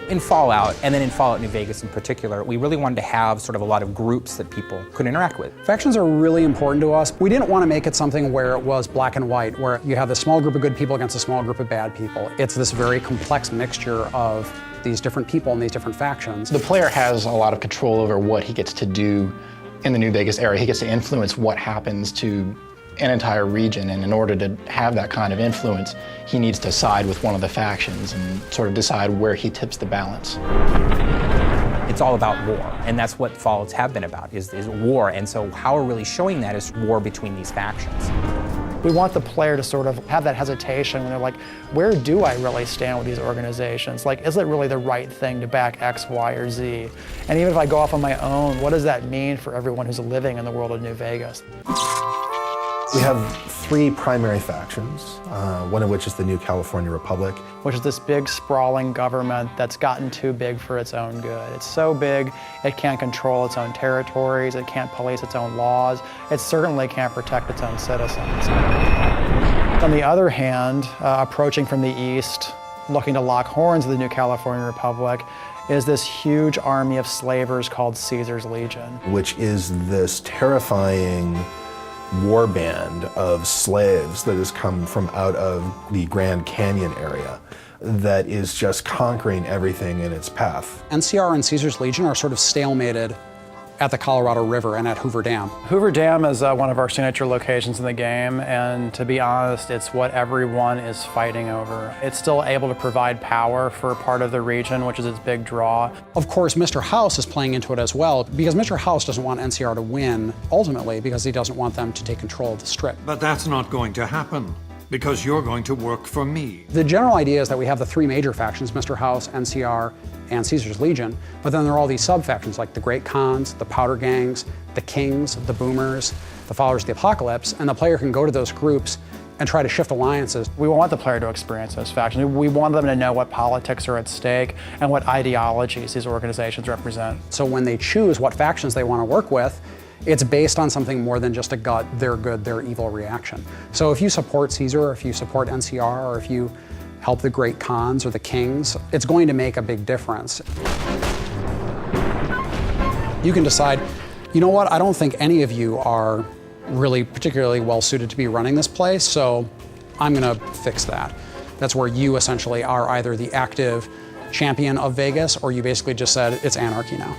In Fallout, and then in Fallout New Vegas in particular, we really wanted to have sort of a lot of groups that people could interact with. Factions are really important to us. We didn't want to make it something where it was black and white, where you have this small group of good people against a small group of bad people. It's this very complex mixture of these different people and these different factions. The player has a lot of control over what he gets to do in the New Vegas area. He gets to influence what happens to an entire region, and in order to have that kind of influence, he needs to side with one of the factions and sort of decide where he tips the balance. It's all about war, and that's what Fallouts have been about, is war, and so how we're really showing that is war between these factions. We want the player to sort of have that hesitation when they're like, where do I really stand with these organizations? Like, is it really the right thing to back X, Y, or Z? And even if I go off on my own, what does that mean for everyone who's living in the world of New Vegas? We have three primary factions, one of which is the New California Republic. Which is this big, sprawling government that's gotten too big for its own good. It's so big, it can't control its own territories, it can't police its own laws, it certainly can't protect its own citizens. On the other hand, approaching from the east, looking to lock horns with the New California Republic, is this huge army of slavers called Caesar's Legion. Which is this terrifying war band of slaves that has come from out of the Grand Canyon area that is just conquering everything in its path. NCR and Caesar's Legion are sort of stalemated at the Colorado River and at Hoover Dam. Hoover Dam is one of our signature locations in the game, and to be honest, it's what everyone is fighting over. It's still able to provide power for part of the region, which is its big draw. Of course, Mr. House is playing into it as well, because Mr. House doesn't want NCR to win, ultimately, because he doesn't want them to take control of the Strip. But that's not going to happen, because you're going to work for me. The general idea is that we have the three major factions, Mr. House, NCR, and Caesar's Legion, but then there are all these sub-factions like the Great Khans, the Powder Gangs, the Kings, the Boomers, the Followers of the Apocalypse, and the player can go to those groups and try to shift alliances. We want the player to experience those factions. We want them to know what politics are at stake and what ideologies these organizations represent. So when they choose what factions they want to work with, it's based on something more than just a gut, they're good, they're evil reaction. So if you support Caesar, or if you support NCR, or if you help the Great Khans or the Kings, it's going to make a big difference. You can decide, you know what, I don't think any of you are really particularly well suited to be running this place, so I'm gonna fix that. That's where you essentially are either the active champion of Vegas, or you basically just said, it's anarchy now.